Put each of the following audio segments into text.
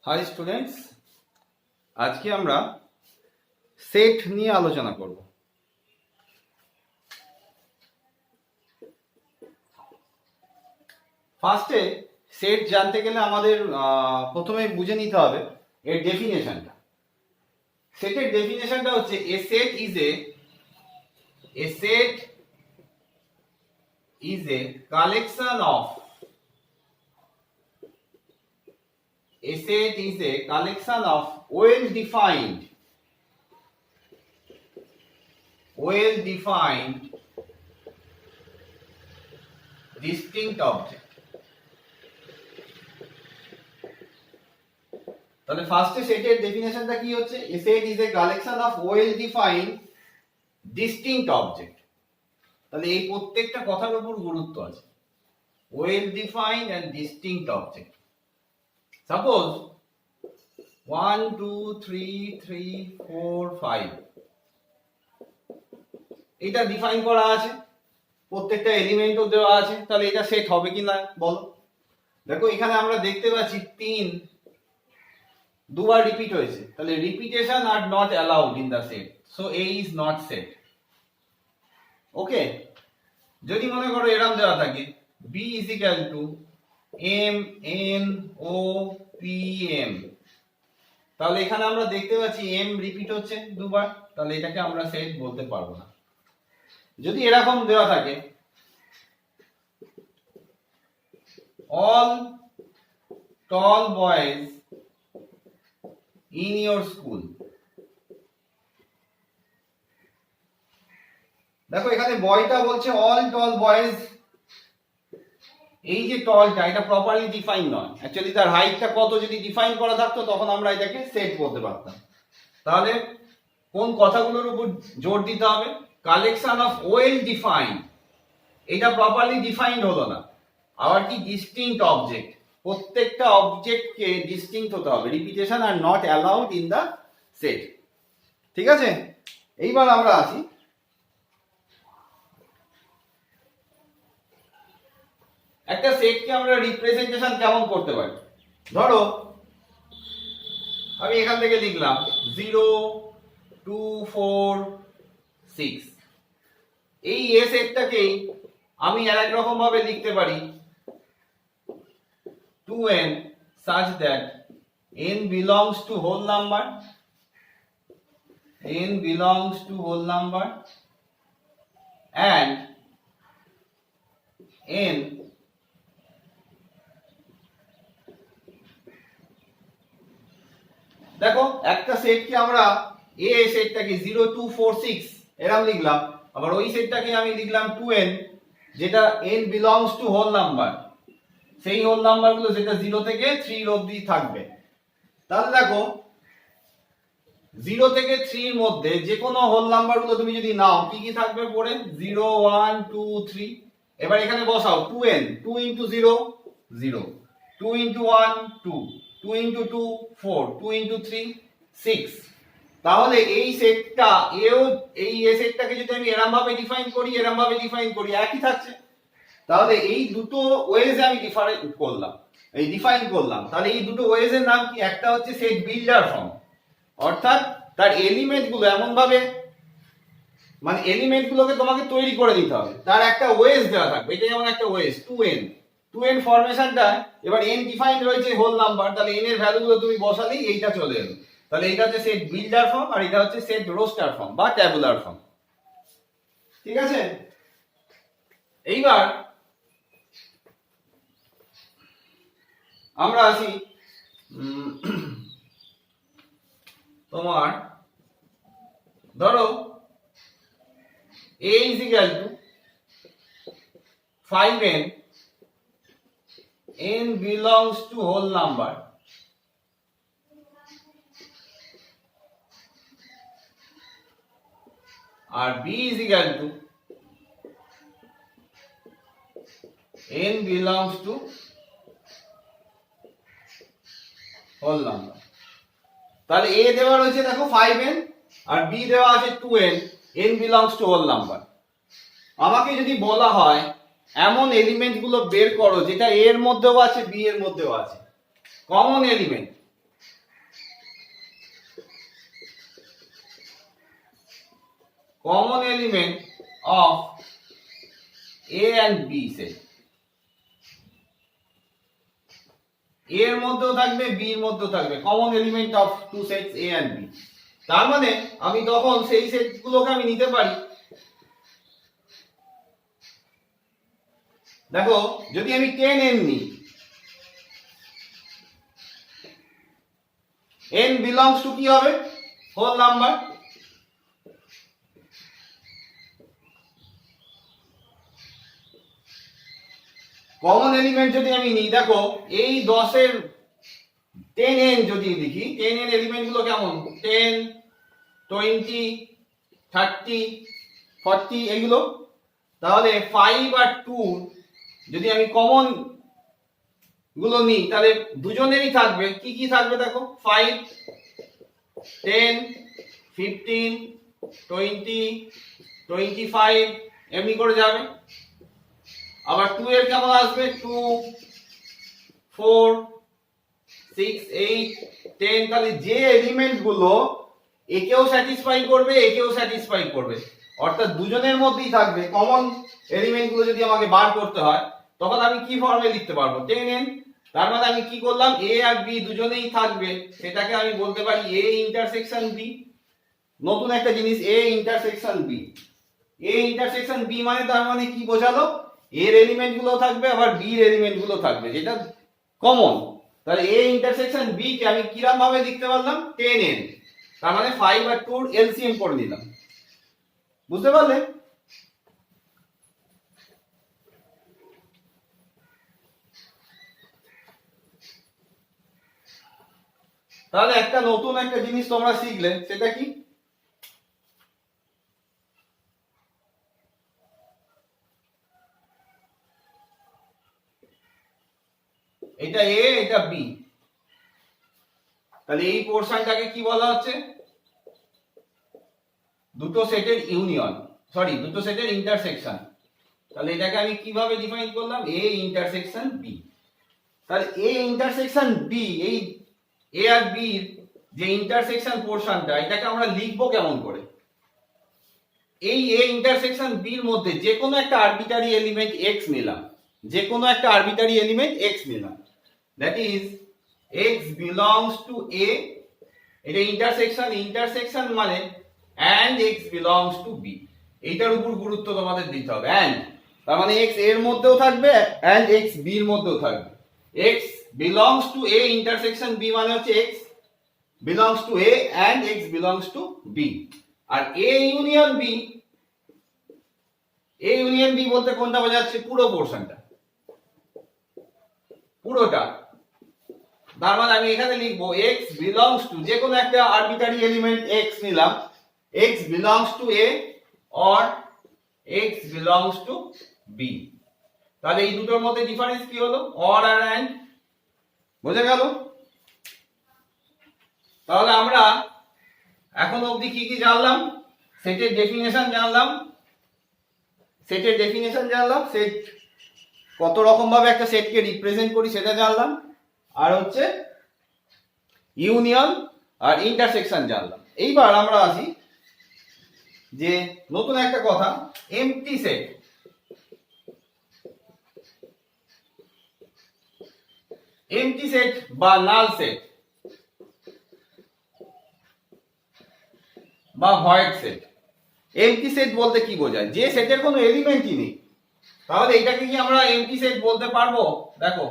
High students, আজকে আমরা set নিয়ে আলোচনা করব। ফার্স্টে সেট জানতে গেলে আমাদের প্রথমে বুঝে নিতে হবে এর ডেফিনেশনটা। সেটের ডেফিনেশনটা হচ্ছে a set is a collection of A set is a collection of well-defined distinct objects. তাহলে ফার্স্টে সেটের ডেফিনেশনটা কি হচ্ছে? A set is a collection of well-defined distinct objects. তাহলে এই প্রত্যেকটা কথার উপর গুরুত্ব আছে, well-defined and distinct object. Suppose 1 2 3 3 4 5 এটা ডিফাইন করা আছে, প্রত্যেকটা এলিমেন্টও দেওয়া আছে, তাহলে এটা সেট হবে কি না বলো? দেখো এখানে আমরা দেখতে পাচ্ছি 3 দুবার রিপিট হয়েছে, তাহলে repetition are not allowed in the set, so A is not set. Okay, যদি মনে করো এরকম দেওয়া থাকে B is equal to M N O P M, তাহলে এখানে আমরা দেখতে পাচ্ছি M রিপিট হচ্ছে দুবার, তাহলে এটাকে আমরা সেট বলতে পারবো না। যদি এরকম দেওয়া থাকে all tall boys in your school, দেখো এখানে বয়টা বলছে all tall boys, এই যে টলটা এটা প্রপারলি ডিফাইন নয়, অ্যাকচুয়ালি তার হাইটটা কত যদি ডিফাইন করা থাকতো তখন আমরা এটাকে সেট বলতে পারতাম। তাহলে কোন কথাগুলোর উপর জোর দিতে হবে? কালেকশন অফ ওয়েল ডিফাইন্ড, এটা প্রপারলি ডিফাইন্ড হলো না। আবার কি ডিস্টিংক্ট অবজেক্ট, প্রত্যেকটা অবজেক্টকে ডিস্টিংক্ট হতে হবে, repetition are not allowed in the set. ঠিক আছে, এইবার আমরা আসি একটা সেটকে আমরা রিপ্রেজেন্টেশন কেমন করতে পারি। ধরো আমি এখান থেকে লিখলাম 0 2 4 6, এই এ সেটটাকেই আমি আরেক রকম ভাবে লিখতে পারি 2n such that n belongs to whole number, and n দেখো একটা সেটকে আমরা এ সেটটাকে 0 2 4 6 এরকম লিখলাম, আবার ওই সেটটাকে আমি লিখলাম 2n, যেটা n belongs to whole number, সেই হোল নাম্বারগুলো যেটা 0 থেকে 3 অবধি থাকবে। তাহলে দেখো 0 থেকে 3 এর মধ্যে যে কোনো হোল নাম্বারগুলো তুমি যদি নাও কি কি থাকবে পড়ে? 0 1 2 3। এবার এখানে বসাও 2n, 2 into 0 0, 2 into 1 2, 2 into 2 4, 2 into 3 6। তাহলে এই সেটটা এই এ সেটটাকে যদি আমি এরকম ভাবে ডিফাইন করি, এরকম ভাবে ডিফাইন করি, একই থাকছে। তাহলে এই দুটো ওয়েজে আমি ডিফাইন করলাম। তাহলে এই দুটো ওয়েজের নাম কি? একটা হচ্ছে সেট বিল্ডার ফর্ম, অর্থাৎ তার এলিমেন্টগুলো এমন ভাবে, মানে এলিমেন্টগুলোকে তোমাকে তৈরি করে দিতে হবে, তার একটা ওয়েজ দেওয়া থাকবে, এটা যেমন একটা ওয়েজ 2n ফরমেশনটা। এবার n ডিফাইন রয়েছে হোল নাম্বার, তাহলে n এর ভ্যালুগুলো তুমি বসালেই এইটা চলে এলো। তাহলে এটা হচ্ছে সেট বিল্ডার ফর্ম, আর এটা হচ্ছে সেট রোস্টার ফর্ম বা ট্যাবুলার ফর্ম। ঠিক আছে, এইবার আমরা আসি তোমার, ধরো a is equal to 5n, n belongs to whole number, আর b is equal to n belongs to whole number। তাহলে a দেওয়া রয়েছে দেখো 5n, আর b দেওয়া আছে 2n, n belongs to whole number। আমাকে যদি বলা হয় এমন এলিমেন্ট গুলো বের করো যেটা a এর মধ্যেও আছে b এর মধ্যেও আছে, common element, common element of A and B set, A এর মধ্যেও থাকবে B এর মধ্যেও থাকবে common element of two sets A and B। তার মানে আমি তখন সেই সেটগুলোকে আমি নিতে পারি, দেখো যদি আমি 10n নিই, n belongs to কি হবে, হোল নাম্বার। কমন এলিমেন্ট যদি আমি নিই, দেখো এই 10 এর 10n যদি লিখি, 10n এলিমেন্ট গুলো কেমন, 10 20 30 40 এগুলো। তাহলে 5 আর 2 যদি আমি কমন গুলো নিই তাহলে দুজনেরই থাকবে, কি কি থাকবে দেখো, 5 10 15 20 25 এমনি করে যাবে। আবার 2 এর কেমন আসবে, 2 4 6 8 10। তাহলে যে এলিমেন্ট গুলো একেও স্যাটিসফাই করবে একেও স্যাটিসফাই করবে, অর্থাৎ দুজনের মধ্যেই থাকবে, কমন এলিমেন্ট গুলো যদি আমাকে বার করতে হয় তখন আমি কি ফর্মে লিখতে পারবো, 10n। তার মানে আমি কি করলাম, a আর b দুজনেই থাকবে, সেটাকে আমি বলতে পারি a ইন্টারসেকশন b। নতুন একটা জিনিস, a intersection b। a intersection b মানে তার মানে কি বোঝালো, এর এলিমেন্ট গুলো থাকবে আবার b এর এলিমেন্ট গুলো থাকবে, যেটা কমন। তাহলে a ইন্টারসেকশন b কে আমি কিরকম ভাবে লিখতে পারলাম, 10n। তার মানে 5 আর 2 এর এলসিএম করে নিলাম, বুঝতে পারলে? তাহলে একটা নতুন একটা জিনিস তোমরা শিখলে, সেটা কি, এটা a এটা b। তাহলে এই পোরশনটাকে কি বলা হচ্ছে, দুটো সেটের ইউনিয়ন, সরি দুটো সেটের ইন্টারসেকশন। তাহলে এটাকে আমি কিভাবে ডিফাইন করলাম, a ইন্টারসেকশন b। তাহলে a ইন্টারসেকশন b, এই a আর b এর যে ইন্টারসেকশন পোরশনটা, এটাকে আমরা লিখবো কেমন করে, এই a ইন্টারসেকশন b এর মধ্যে যে কোনো একটা আরবিটারি এলিমেন্ট x নিলাম, যে কোনো একটা আরবিটারি এলিমেন্ট x নিলাম, that is x belongs to a, এটা ইন্টারসেকশন, ইন্টারসেকশন মানে and x belongs to b। এইটার উপর গুরুত্ব তোমাদের দিতে হবে, and তার মানে x এর মধ্যেও থাকবে and x b এর মধ্যেও থাকবে। x belongs to a intersection b মানে হচ্ছে x belongs to a and x belongs to b। আর a union b, a union b বলতে কোনটা বোঝাচ্ছে, পুরো পোরশনটা, পুরোটা। তার মানে আমি এখানে লিখবো x belongs to, যে কোনো একটা আরবিটারি এলিমেন্ট x নিলাম, x belongs to a or x belongs to b। তাহলে এই দুটোর মধ্যে ডিফারেন্স কি হলো, or আর and, বোঝা গেল? তাহলে আমরা এখন অবধি কি কি জানলাম, সেটের ডেফিনেশন জানলাম, সেটের ডেফিনেশন জানলাম, সেট কত রকম ভাবে একটা সেটকে রিপ্রেজেন্ট করি সেটা জানলাম, আর হচ্ছে ইউনিয়ন আর ইন্টারসেকশন জানলাম। এইবার আমরা আসি যে নতুন একটা কথা, এমটি সেট। এমটি সেট বা নাল সেট বা ভয়েড সেট। এমটি সেট বলতে কি বোঝায়, যে সেটের কোনো এলিমেন্টই নেই। তাহলে এটাকে কি আমরা এমটি সেট বলতে পারবো, দেখো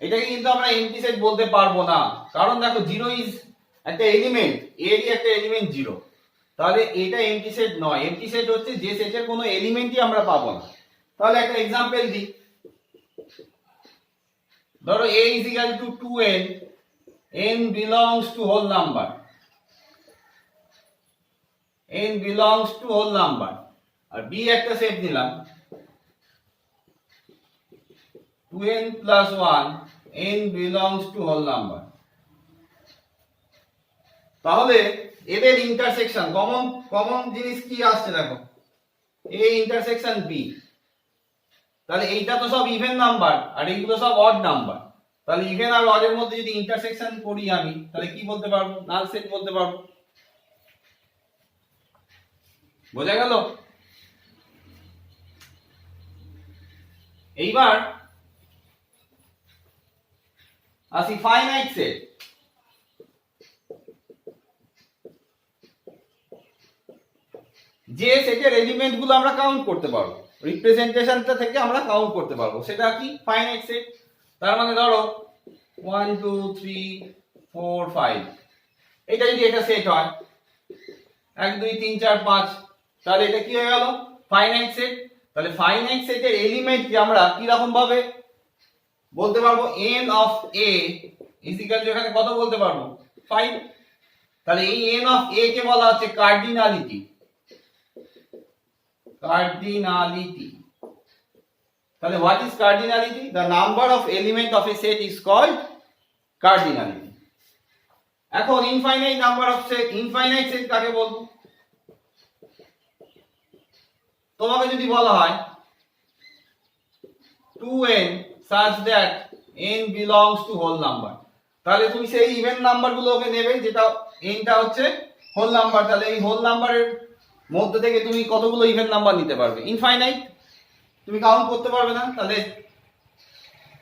এটাকে কিন্তু আমরা এমটি সেট বলতে পারবো না, কারণ দেখো 0 ইজ একটা এলিমেন্ট, এরই একটা এলিমেন্ট 0। তাহলে এটা এমটি সেট নয়, এমটি সেট হচ্ছে যে সেটের কোনো এলিমেন্টই আমরা পাবো না। তাহলে একটা एग्जांपल দিই, ধরো a is equal to 2n, n belongs to whole number, n belongs to whole number, আর b একটা সেট নিলাম 2n plus 1, n belongs to whole number। তাহলে এদের ইন্টারসেকশন, কমন জিনিস কি আসছে দেখো, a ইন্টারসেকশন b। তাহলে এইটা তো সব ইভেন নাম্বার আর এইগুলো সব অড নাম্বার। তাহলে ইভেন আর অড এর মধ্যে যদি ইন্টারসেকশন করি আমি, তাহলে কি বলতে পারবো, নাল সেট বলতে পারবো। বোঝা গেল? এইবার আসি ফাইনাইট সেট। যে সেটের এলিমেন্ট গুলো আমরা কাউন্ট করতে পারবো, রিপ্রেজেন্টেশনটা থেকে আমরা কাউন্ট করতে পারবো, সেটা কি ফাইনাইট সেট। তার মানে ধরো 1 2 3 4 5, এটা যদি একটা সেট হয় 1 2 3 4 5, তাহলে এটা কি হয়ে গেল? Finite set. তাহলে ফাইনাইট সেটের এলিমেন্ট কি আমরা কি রকম ভাবে বলতে পারবো? n of a is equal two, এখানে কত বলতে পারবো? 5। তাহলে এই n অফ a কে বলা হচ্ছে কার্ডিনালিটি। Cardinality. তাহলে what is cardinality? The number of element of a set is called cardinality. এখন infinite number of set, infinite set কাকে বলবো? তোমাকে যদি বলা হয় 2n such that n belongs to whole number, তাহলে তুমি সেই ইভেন নাম্বার গুলোকে নেবে যেটা n টা হচ্ছে হোল নাম্বার। তাহলে এই হোল নাম্বারের মধ্যে থেকে তুমি কতগুলো ইভেন নাম্বার নিতে পারবে? ইনফাইনাইট। তুমি কাউন্ট করতে পারবে না, তাহলে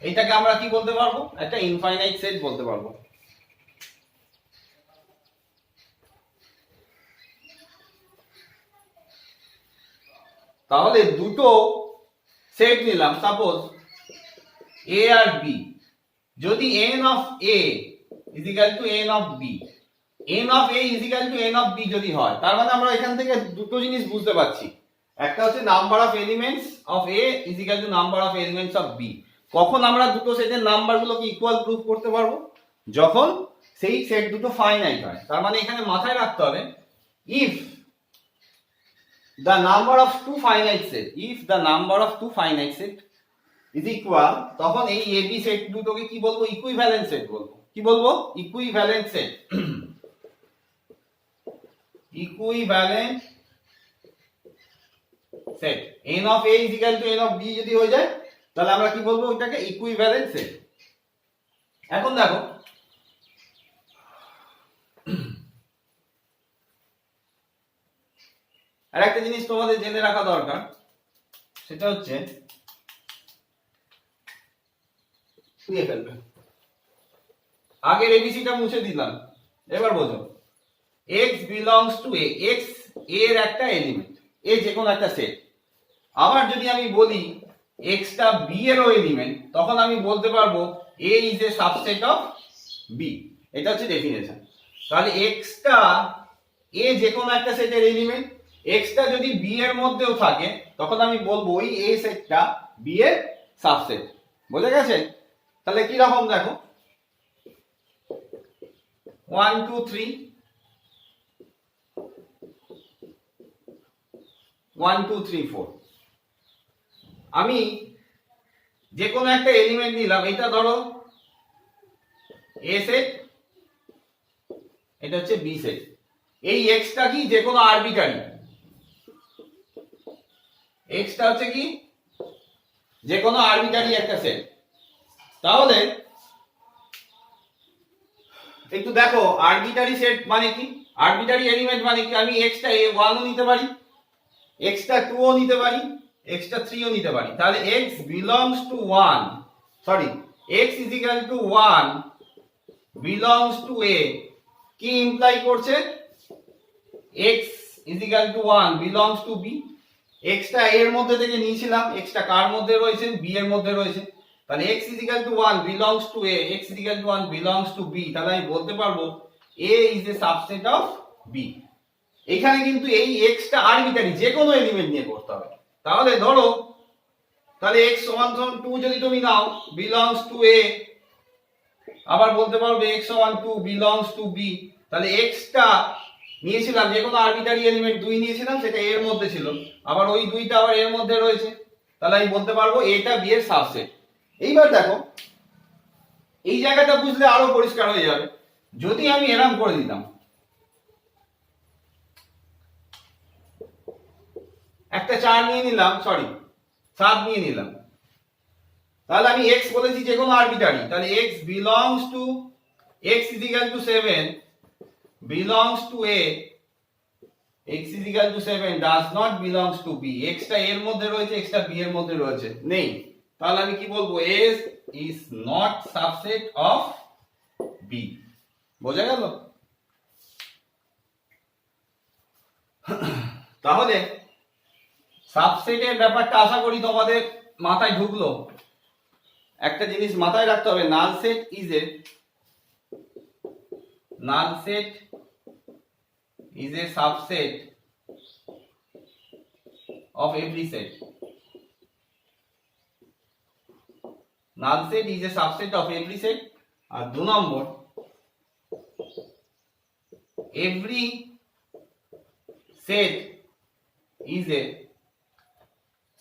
এইটাকে আমরা কি বলতে পারবো? একটা ইনফাইনাইট সেট বলতে পারবো। তাহলে দুটো সেট নিলাম, সাপোজ a আর b। যদি n of a is equal two n of b, n of a is equal two n of b যদি হয়, তার মানে আমরা এখান থেকে দুটো জিনিস বুঝতে পারছি। একটা হচ্ছে number of elements of a is equal two number of elements of b। কখন আমরা দুটো সেটের নাম্বারগুলোকে ইকুয়াল প্রুফ করতে পারবো? যখন সেই সেট দুটো ফাইনাইট হয়। তার মানে এখানে মাথায় রাখতে হবে, if the number of two finite set, if the number of two finite set is equal, তখন এই a b সেট দুটোকে কি বলবো? ইকুইভ্যালেন্ট সেট বলবো। কি বলবো? Equivalent set. Equivalent set. n of a is equal to n of b যদি হয়ে যায়, তাহলে আমরা কি বলবো? ওটাকে ইকুইভ্যালেন্ট সেট। এখন দেখো, আর একটা জিনিস তোমাদের জেনে রাখা দরকার, সেটা হচ্ছে শুয়ে ফেলবে। আগের এবিসিটা মুছে দিলাম, এবার বোঝো। x belongs to a, x এর একটা এলিমেন্ট, a যে কোনো একটা সেট। আবার যদি আমি বলি x টা b এরও এলিমেন্ট, তখন আমি বলতে পারবো a is a subset of b। এটা হচ্ছে ডেফিনেশন। তাহলে x টা a যে কোনো একটা সেটের এলিমেন্ট, x টা যদি b এর মধ্যেও থাকে, তখন আমি বলবো ওই a সেটটা b এর সাবসেট। বোঝা গেছে? তাহলে কি রকম দেখো, 1 2 3, 1 2 3 4, আমি যে কোনো একটা এলিমেন্ট নিলাম। এটা ধরো a সেট, এটা হচ্ছে b সেট। এই x টা কি? যে কোনো আরবিটারি। x টা হচ্ছে কি? যে কোনো আরবিটারি একটা সেট। তাহলে একটু দেখো, আরবিটারি সেট মানে কি? আরবিটারি এলিমেন্ট মানে কি? আমি x টা a1 ও নিতে পারি, x টা 2 ও নিতে পারি, x টা 3 ও নিতে পারি। তাহলে x belongs to 1, sorry, x is equal to 1 belongs to a কি ইমপ্লাই করছে? x is equal to 1 belongs to b। x টা এর মধ্যে থেকে নিয়েছিলাম, x টা কার মধ্যে রয়েছে? b এর মধ্যে রয়েছে। তাহলে x is equal to 1 belongs to a, x is equal to 1 belongs to b। তাহলে আমি বলতে পারবো a is a subset of b। এখানে কিন্তু এই x টা আরবিটারি, যে কোনো এলিমেন্ট নিয়ে করতে হবে। তাহলে ধরো, তাহলে x সমান 2 যদি তুমি নাও, belongs to a, আবার বলতে পারবে x সমান 2 belongs to b। তাহলে x টা নিয়েছিলাম, যে কোনো আরবিটারি এলিমেন্ট 2 নিয়েছিলাম, সেটা এর মধ্যে ছিল, আবার ওই 2টা আবার এর মধ্যে রয়েছে। তাহলে আমি বলতে পারবো এটা b এর সাবসেট। এইবার দেখো, এই জায়গাটা বুঝলে আরো পরিষ্কার হয়ে যাবে। যদি আমি এরকম করে দিতাম, একটা 4 নিয়ে নিলাম, সরি 7 নিয়ে নিলাম, তাহলে আমি x বলেছি যে কোনো আরবিটারি। তাহলে x belongs to, x is equal to 7 belongs to a, x is equal to 7 does not belongs to b, x টা এর মধ্যে রয়েছে, x টা b এর মধ্যে রয়েছে, নেই। তাহলে আমি কি বলবো, a is not subset of b। বোঝা গেল? তাহলে সাবসেটের ব্যাপারটা আশা করি তোমাদের মাথায় ঢুকলো। একটা জিনিস মাথায় রাখতে হবে, null set is A subset of every set. Null set is a subset of every set. আর 2 number, every set is a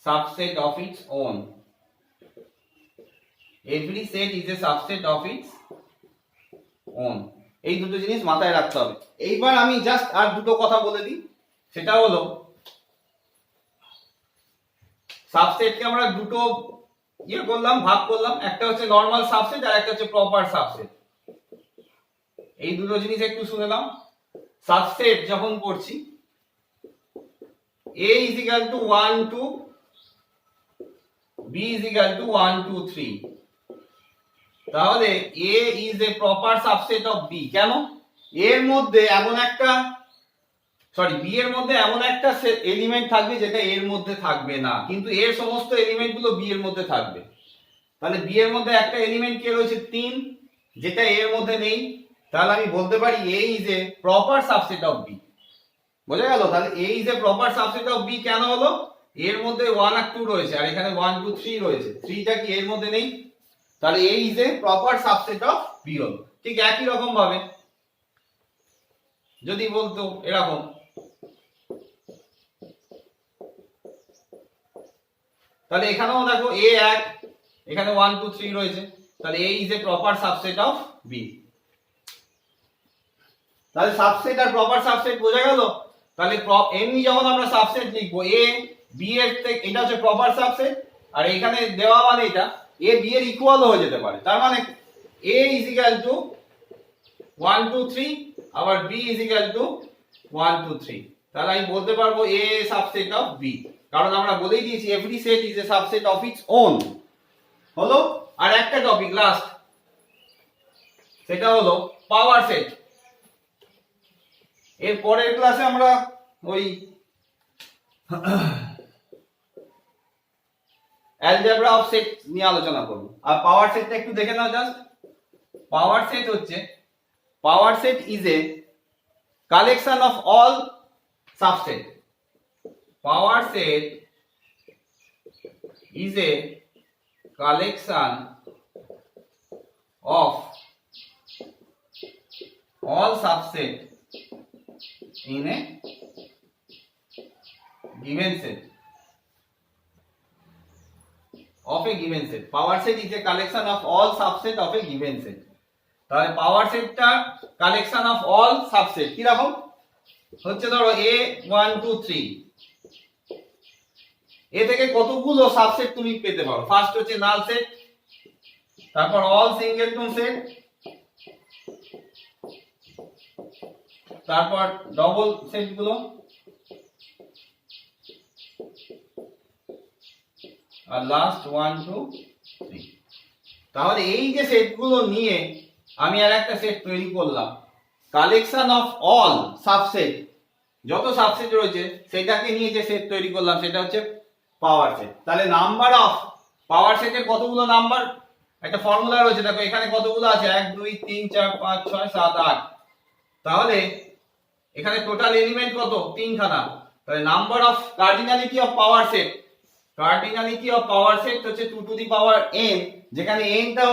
subset of its own. Every set is a subset of its own. এই দুটো জিনিস মাথায় রাখতে হবে। এইবার আমি just আর দুটো কথা বলে দিই, সেটা হলো সাবসেটকে আমরা দুটো করলাম, ভাগ করলাম, একটা হচ্ছে নরমাল সাবসেট আর একটা হচ্ছে প্রপার সাবসেট। এই দুটো জিনিস একটু শুনে নাও। সাবসেট যখন পড়ছি, a is equal to 1 2, b is equal to 1 2 3, তাহলে a is a proper subset of b। কেন? এর মধ্যে এমন একটা b এর মধ্যে এমন একটা এলিমেন্ট থাকবে যেটা এর মধ্যে থাকবে না, কিন্তু এর সমস্ত এলিমেন্ট গুলো b এর মধ্যে থাকবে। তাহলে b এর মধ্যে একটা এলিমেন্ট কে রয়েছে 3, যেটা এর মধ্যে নেই। তাহলে আমি বলতে পারি a is a proper subset of b। বোঝা গেল? তাহলে a is a proper subset of b কেন হলো? এর মধ্যে 1 আর 2 রয়েছে, আর এখানে 1 2 3 রয়েছে, 3টা কি এর মধ্যে নেই? তাহলে a is a proper subset of b হলো। ঠিক একই রকম ভাবে যদি বলতো এরকম, তাহলে এখানেও দেখো a 1, এখানে 1 2 3 রয়েছে, তাহলে a is a proper subset of b। তাহলে সাবসেট আর প্রপার সাবসেট বোঝা গেল। তাহলে এমনি যখন আমরা সাবসেট লিখবো, a b এর এটা হচ্ছে প্রপার সাবসেট, আর এখানে দেওয়া মানে এটা a b এর ইকুয়াল হয়ে যেতে পারে। তার মানে a is equal to 1 2 3, আবার b is equal to 1 2 3। তাহলে আমি বলতে পারবো a সাবসেট অফ b, কারণ আমরা বলেই দিয়েছি every set is A subset of its own. হলো? আর একটা টপিক লাস্ট, সেটা হলো পাওয়ার সেট। এর পরের ক্লাসে আমরা ওই অ্যালজেব্রা অফ সেট নিয়ে আলোচনা করব। আর পাওয়ার সেটটা একটু দেখে নাও জাস্ট। পাওয়ার সেট হচ্ছে, power set is a collection of all subset. Power set is a collection of all subset in a given set. Of a given set. Power set is a collection of all subset of a given set. তাহলে পাওয়ার সেটটা collection of all subset কি রকম হচ্ছে, ধরো a 1 2 3, এ থেকে কতগুলো subset তুমি পেতে পারো। ফার্স্ট হচ্ছে নাল সেট, তারপর অল সিঙ্গেলটন সেট, তারপর ডবল সেট গুলো, আর লাস্ট 1 2 3। তাহলে এই যে সেটগুলো নিয়ে আমি আর একটা সেট তৈরি করলাম, কালেকশন অফ অল সাবসেট, যত সাবসেট রয়েছে সেটাকে নিয়ে যে সেট তৈরি করলাম সেটা হচ্ছে পাওয়ার সেট। তাহলে নাম্বার অফ পাওয়ার সেটের কতগুলো নাম্বার, একটা ফর্মুলা রয়েছে, দেখো এখানে কতগুলো আছে, 1 2 3 4 5 6 7 8। তাহলে এখানে টোটাল এলিমেন্ট কত, 3 খানা। তাহলে number of cardinality of power set, cardinality of power set হচ্ছে 2 টু দি পাওয়ার n, যেখানে n টা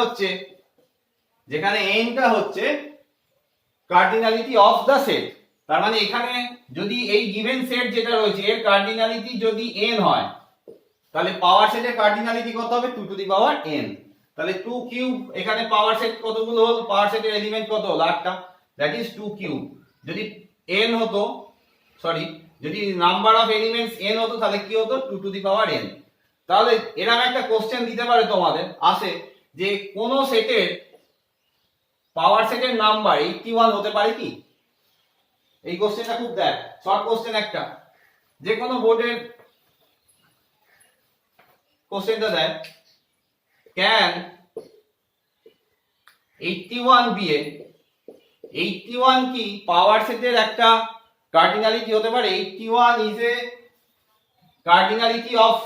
হচ্ছে কার্ডিনালিটি অফ দা সেট। তার মানে এখানে যদি এই গিভেন সেট যেটা রয়েছে এর কার্ডিনালিটি যদি n হয়, তাহলে পাওয়ার সেটের কার্ডিনালিটি কত হবে, 2 টু দি পাওয়ার n। তাহলে 2 কিউব, এখানে পাওয়ার সেট কতগুলো হলো, পাওয়ার সেটের এলিমেন্ট কত হলো 8টা, দ্যাট ইজ 2 কিউব। যদি n হতো, সরি, যদি নাম্বার অফ এলিমেন্টস n হতো তাহলে কি হতো, 2 টু দি পাওয়ার n। তাহলে এরকম একটা কোশ্চেন দিতে পারে তোমাদের, আসে যে কোন সেটের পাওয়ার সেটের নাম্বার 81 হতে পারে কি? এই কোশ্চেনটা খুব দেখ, শর্ট কোশ্চেন একটা, যে কোনো বোর্ডের কোশ্চেনটা দেয়, ক্যান 81 বি এ, 81 কি পাওয়ার সেটের একটা কার্ডিনালিটি হতে পারে? 81 is a cardinality of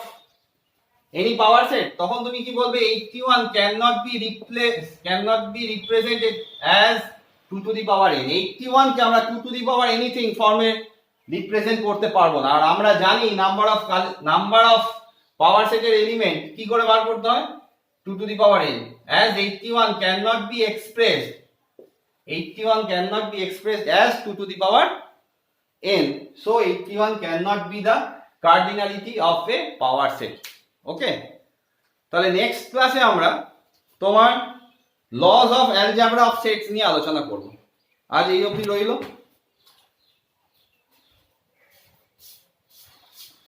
any power set. তখন তুমি কি বলবে? 81 cannot be represented as 2 to the power n। 81 কে আমরা 2 to the power anything ফর্মে রিপ্রেজেন্ট করতে পারবো না। আর আমরা জানি নাম্বার অফ পাওয়ার সেটের এলিমেন্ট কি করে বার করতে হয়? 2 to the power n, as 81 cannot be expressed as 2 to the power n, so 81 cannot be the cardinality of a power set। ওকে, তাহলে নেক্সট ক্লাসে আমরা তোমার lodge of algebra of sets নিয়ে আলোচনা করব। আজ এই অবধি রইলো।